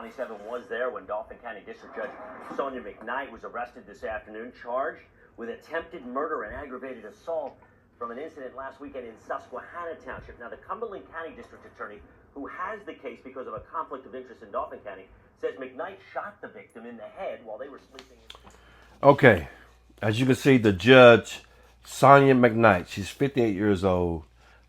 27 was there when Dauphin County District Judge Sonya McKnight was arrested this afternoon, charged with attempted murder and aggravated assault from an incident last weekend in Susquehanna Township. Now, the Cumberland County District Attorney, who has the case because of a conflict of interest in Dauphin County, says McKnight shot the victim in the head while they were sleeping. Okay, as you can see, the judge, Sonya McKnight, she's 58 years old,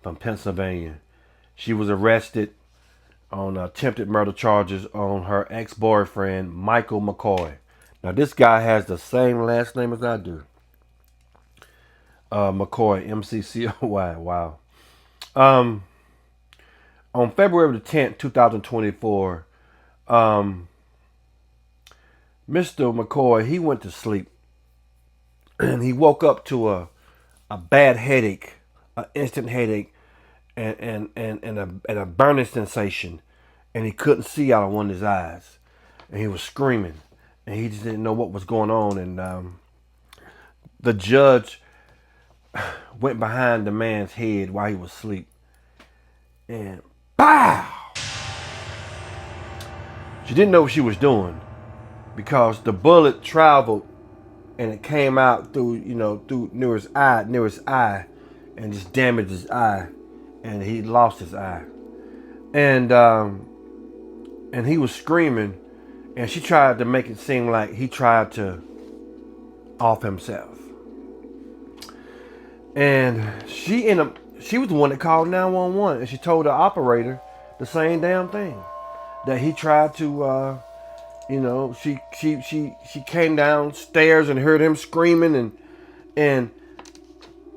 from Pennsylvania. She was arrested on attempted murder charges on her ex-boyfriend, Michael McCoy. Now, this guy has the same last name as I do. McCoy, M-C-C-O-Y, wow. On February the 10th, 2024, Mr. McCoy, he went to sleep. And he woke up to a bad headache, an instant headache, and a burning sensation. And he couldn't see out of one of his eyes. And he was screaming. And he just didn't know what was going on. And the judge went behind the man's head while he was asleep. And pow! She didn't know what she was doing because the bullet traveled and it came out through near his eye, and just damaged his eye, and he lost his eye. And he was screaming, and she tried to make it seem like he tried to off himself. And she was the one that called 911, and she told the operator the same damn thing, that he tried to, she came downstairs and heard him screaming, and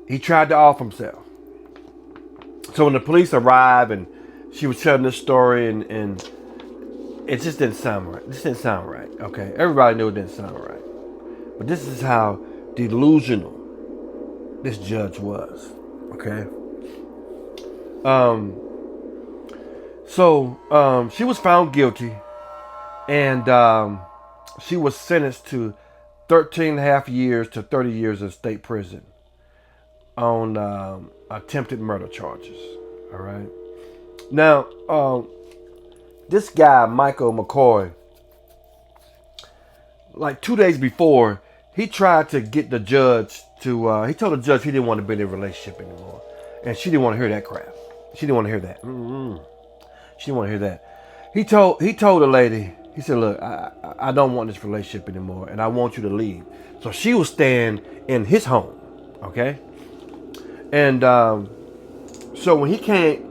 he tried to off himself. So when the police arrived and she was telling this story, and it just didn't sound right. This didn't sound right. Okay, everybody knew it didn't sound right, but this is how delusional this judge was. Okay. So she was found guilty, and she was sentenced to 13 and a half years to 30 years in state prison on attempted murder charges. All right. Now, this guy, Michael McCoy, like 2 days before, he tried to get the judge to, he told the judge he didn't want to be in a relationship anymore. And she didn't want to hear that crap. She didn't want to hear that. She didn't want to hear that. He told the lady, he said, look, I don't want this relationship anymore, and I want you to leave. So she was staying in his home, okay? And so when he came,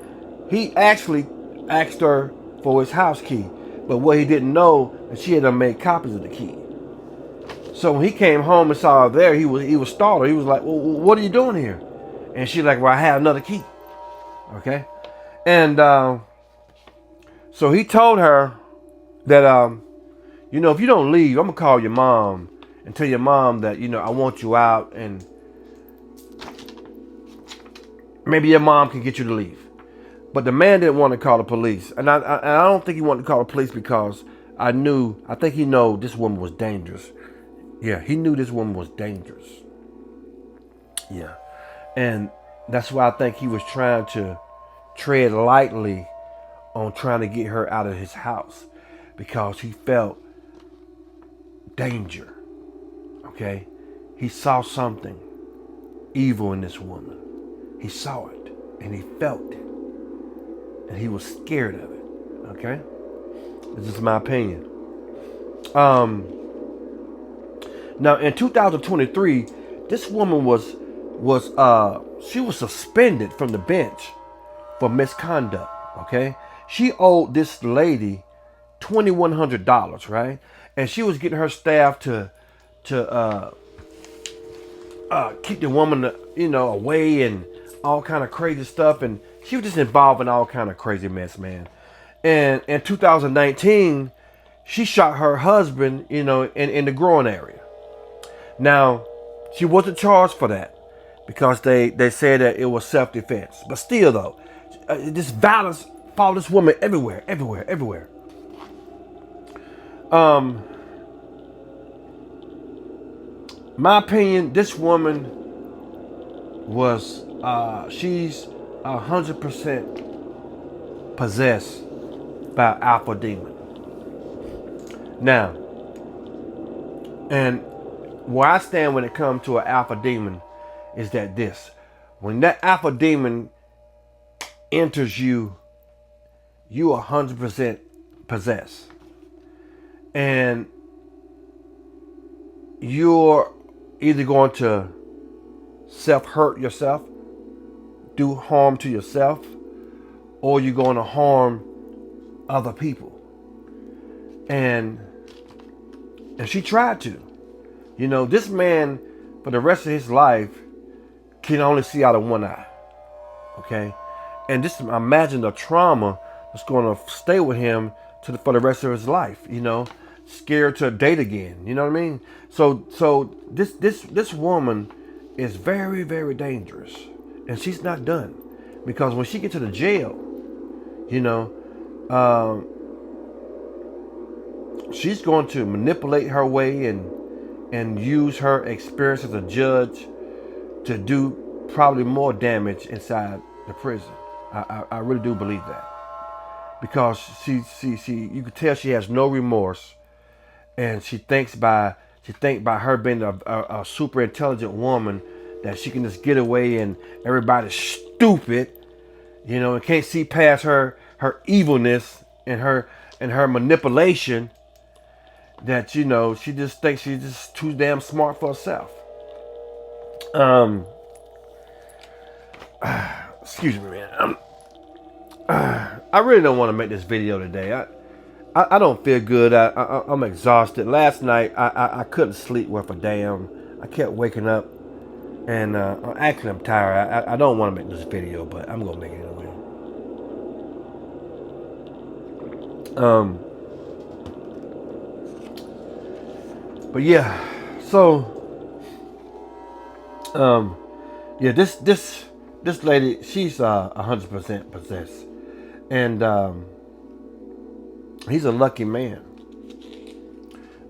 he actually asked her for his house key. But what he didn't know is she had done made copies of the key. So when he came home and saw her there, he was startled. He was like, well, what are you doing here? And she's like, well, I have another key. Okay? And so he told her that, if you don't leave, I'm going to call your mom and tell your mom that, I want you out, and maybe your mom can get you to leave. But the man didn't want to call the police. And I don't think he wanted to call the police because I think he knew this woman was dangerous. Yeah, he knew this woman was dangerous. Yeah. And that's why I think he was trying to tread lightly on trying to get her out of his house, because he felt danger. Okay? He saw something evil in this woman. He saw it and he felt it. And he was scared of it. Okay? This is my opinion. Now in 2023, this woman was suspended from the bench for misconduct. Okay? She owed this lady $2,100, right? And she was getting her staff to keep the woman, away, and all kind of crazy stuff. And she was just involved in all kind of crazy mess, man. And in 2019, she shot her husband, in the groin area. Now, she wasn't charged for that because they said that it was self-defense. But still, though, this violence followed this woman everywhere. My opinion, this woman was, she's 100% possessed by alpha demon. Now, and where I stand when it comes to an alpha demon is that this. When that alpha demon enters you, you 100% possessed. And you're either going to self-hurt yourself, do harm to yourself, or you're going to harm other people. And she tried to. You know, this man, for the rest of his life, can only see out of one eye. Okay? And just imagine the trauma that's going to stay with him for the rest of his life. You know, scared to date again. You know what I mean? So this woman is very, very dangerous, and she's not done, because when she gets to the jail, you know, she's going to manipulate her way and use her experience as a judge to do probably more damage inside the prison. I really do believe that, because she you could tell she has no remorse, and she thinks by her being a super intelligent woman that she can just get away, and everybody's stupid, you know, and can't see past her evilness and her manipulation, that, you know, she just thinks she's just too damn smart for herself. Excuse me, man. I really don't want to make this video today. I don't feel good. I'm exhausted. Last night I couldn't sleep worth a damn. I kept waking up, and actually I'm tired. I don't want to make this video, but I'm gonna make it anyway. But yeah, so yeah, this lady, she's 100% possessed, and he's a lucky man,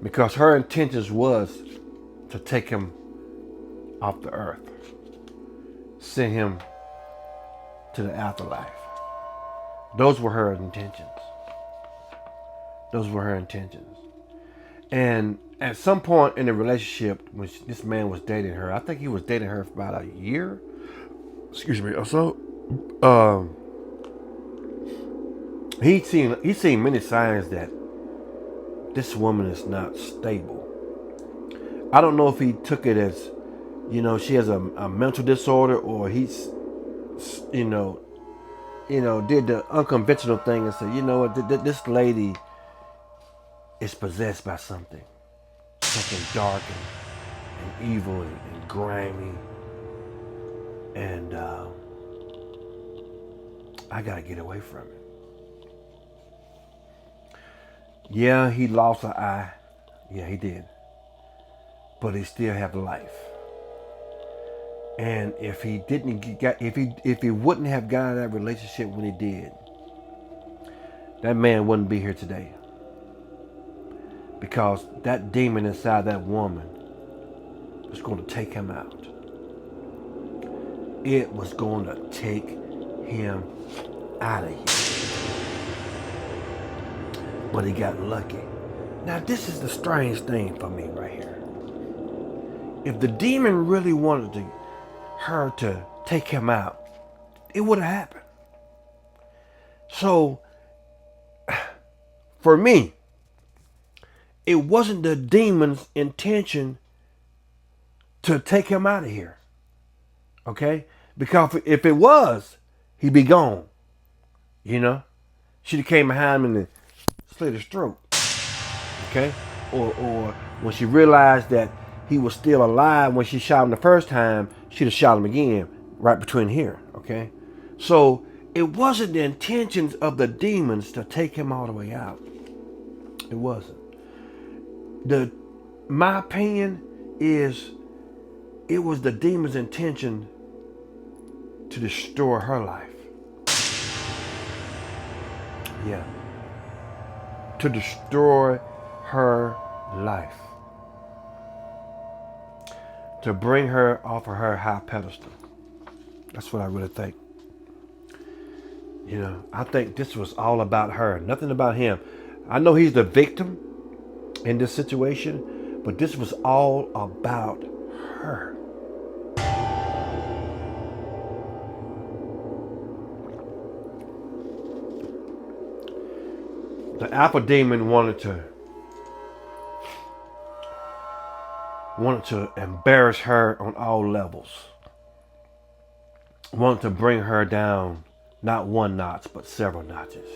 because her intentions was to take him off the earth, send him to the afterlife. Those were her intentions. Those were her intentions. And at some point in the relationship, when this man was dating her, I think he was dating her for about a year, or so. He's seen many signs that this woman is not stable. I don't know if he took it as, you know, she has a mental disorder, or he's, you know, did the unconventional thing and said, you know what, this lady is possessed by something dark and evil and grimy, and I gotta get away from it. Yeah, he lost an eye. Yeah, he did. But he still have life. And if he wouldn't have got out of that relationship when he did, that man wouldn't be here today. Because that demon inside that woman was going to take him out. It was going to take him out of here. But he got lucky. Now, this is the strange thing for me right here. If the demon really wanted her to take him out, it would have happened. So, for me, it wasn't the demon's intention to take him out of here. Okay? Because if it was, he'd be gone. You know? She'd have came behind him and slit his throat. Okay? Or when she realized that he was still alive when she shot him the first time, she'd have shot him again right between here. Okay? So it wasn't the intentions of the demons to take him all the way out. It wasn't. My opinion is it was the demon's intention to destroy her life. Yeah. To destroy her life. To bring her off of her high pedestal. That's what I really think. You know, I think this was all about her, nothing about him. I know he's the victim, in this situation, but this was all about her. The alpha demon wanted to embarrass her on all levels. Wanted to bring her down, not one notch, but several notches.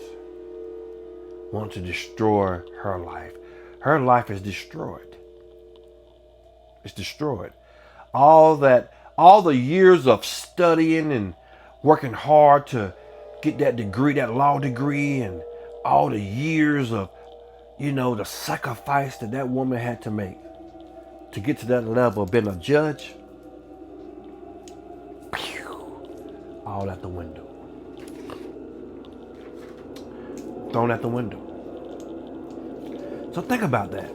Wanted to destroy her life. Her life is destroyed. It's destroyed. All the years of studying and working hard to get that degree, that law degree, and all the years of, the sacrifice that woman had to make to get to that level of being a judge, all out the window. Thrown out the window. So think about that.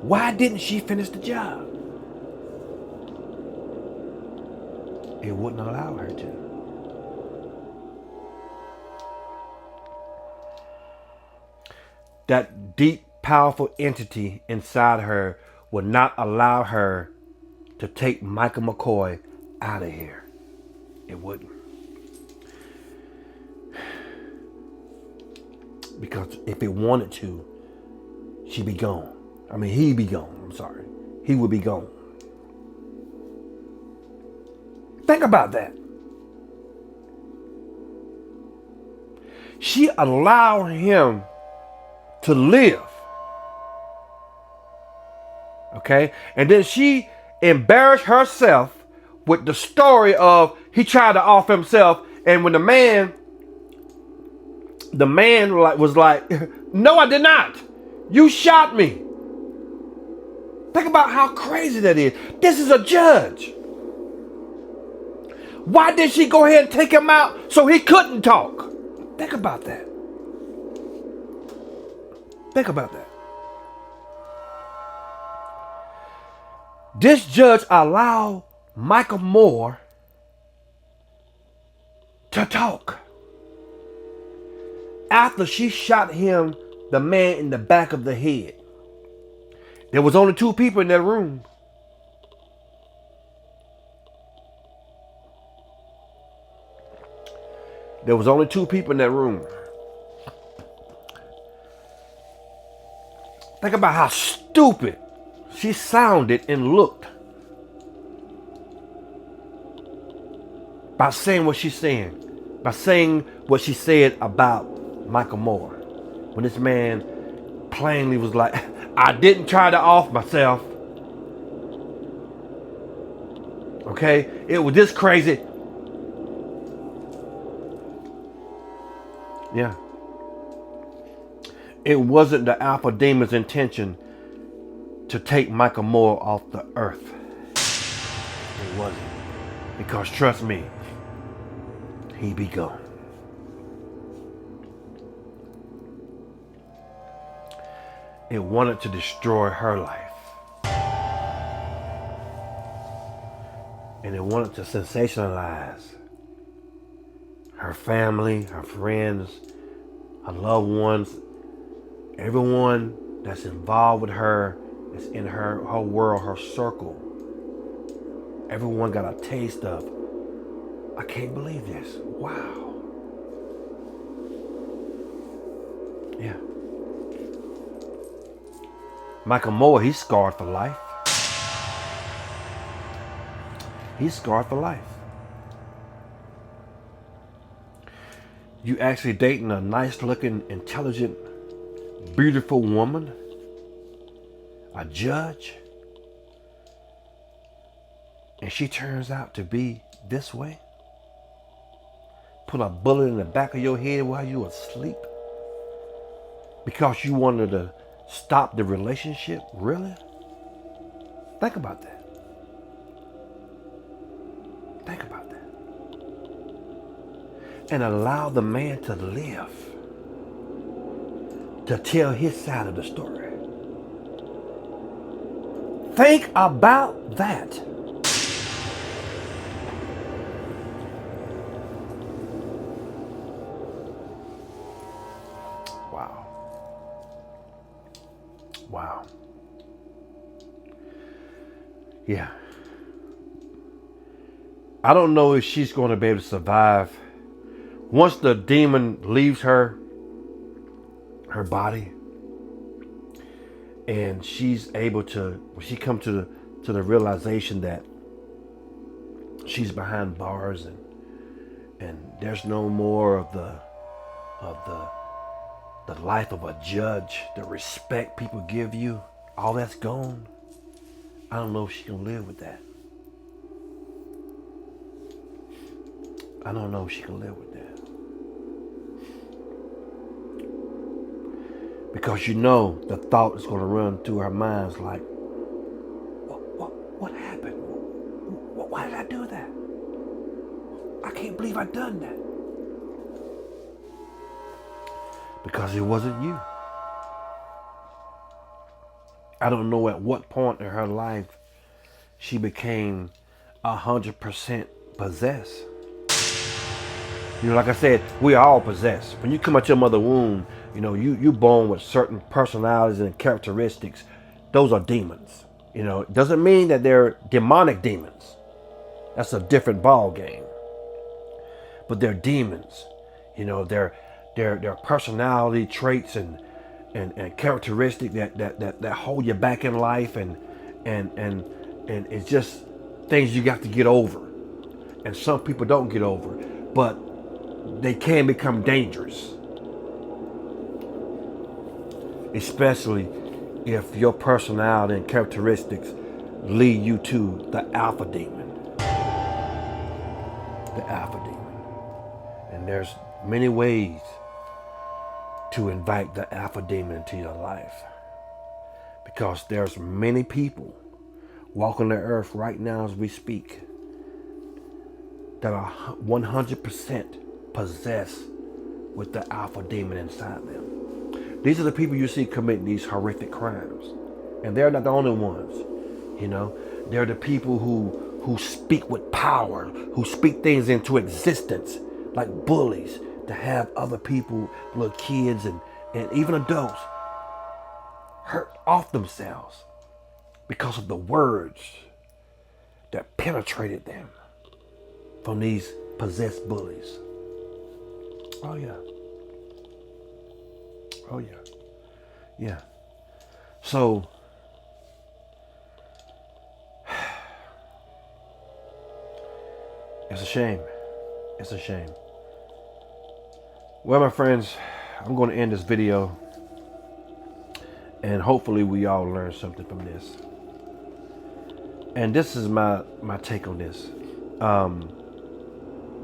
Why didn't she finish the job? It wouldn't allow her to. That deep, powerful entity inside her would not allow her to take Michael McCoy out of here. It wouldn't. Because if it wanted to, she'd be gone. He'd be gone. I'm sorry. He would be gone. Think about that. She allowed him to live. Okay? And then she embarrassed herself with the story of he tried to off himself, and when the man was like, no, I did not. You shot me. Think about how crazy that is. This is a judge. Why did she go ahead and take him out so he couldn't talk? Think about that. Think about that. This judge allowed Michael Moore to talk after she shot him, the man, in the back of the head. There was only 2 people in that room. There was only 2 people in that room. Think about how stupid she sounded and looked by saying what she's saying, by saying what she said about Michael Moore. When this man plainly was like, I didn't try to off myself. Okay? It was this crazy. Yeah. It wasn't the alpha demon's intention to take Michael Moore off the earth. It wasn't. Because trust me, he'd be gone. It wanted to destroy her life. And it wanted to sensationalize her family, her friends, her loved ones, everyone that's involved with her, that's in her world, her circle. Everyone got a taste of, I can't believe this. Wow. Yeah. Michael Moore, he's scarred for life. He's scarred for life. You actually dating a nice looking, intelligent, beautiful woman, a judge, and she turns out to be this way? Put a bullet in the back of your head while you were asleep? Because you wanted to stop the relationship? Really? Think about that. Think about that. And allow the man to live, to tell his side of the story. Think about that. Wow. Wow. Yeah. I don't know if she's going to be able to survive. Once the demon leaves her body, and she's able to, when she comes to the realization that she's behind bars, and there's no more of the life of a judge, the respect people give you, all that's gone. I don't know if she can live with that. I don't know if she can live with that. Because the thought is going to run through her mind like, what happened? Why did I do that? I can't believe I done that. Because it wasn't you. I don't know at what point in her life she became 100% possessed. Like I said, we are all possessed. When you come out your mother's womb, you're born with certain personalities and characteristics. Those are demons. It doesn't mean that they're demonic demons. That's a different ball game. But they're demons. They're personality traits and characteristics that hold you back in life, and it's just things you got to get over. And some people don't get over, but they can become dangerous. Especially if your personality and characteristics lead you to the alpha demon. The alpha demon. And there's many ways to invite the alpha demon into your life. Because there's many people walking the earth right now as we speak that are 100% possessed with the alpha demon inside them. These are the people you see committing these horrific crimes. And they're not the only ones. They're the people who speak with power, who speak things into existence, like bullies, to have other people, little kids and even adults, hurt off themselves because of the words that penetrated them from these possessed bullies. Oh yeah. Oh yeah. Yeah. So it's a shame. It's a shame. Well, my friends, I'm going to end this video, and hopefully we all learn something from this. And this is my take on this.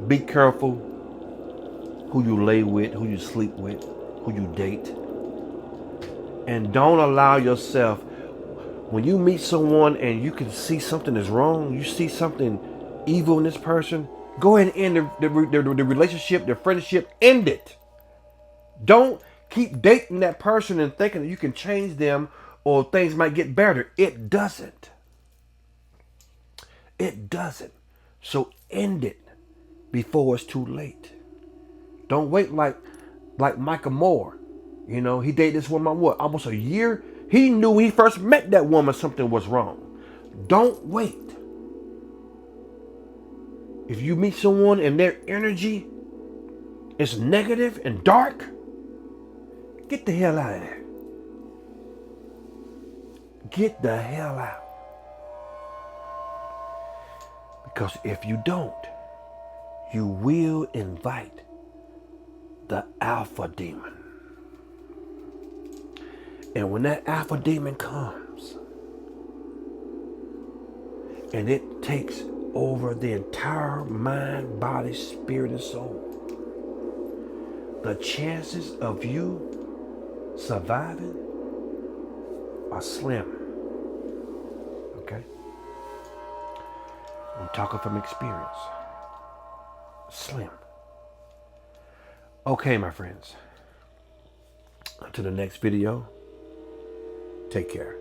Be careful who you lay with, who you sleep with, who you date. And don't allow yourself, when you meet someone and you can see something is wrong, you see something evil in this person, go ahead and end the relationship, the friendship, end it. Don't keep dating that person and thinking that you can change them or things might get better. It doesn't. It doesn't. So end it before it's too late. Don't wait like Michael Moore. He dated this woman, almost a year? He knew when he first met that woman something was wrong. Don't wait. If you meet someone and their energy is negative and dark, get the hell out of there. Get the hell out. Because if you don't, you will invite the alpha demon. And when that alpha demon comes and it takes over the entire mind, body, spirit, and soul, the chances of you surviving are slim. Okay? I'm talking from experience. Slim. Okay, my friends. Until the next video, take care.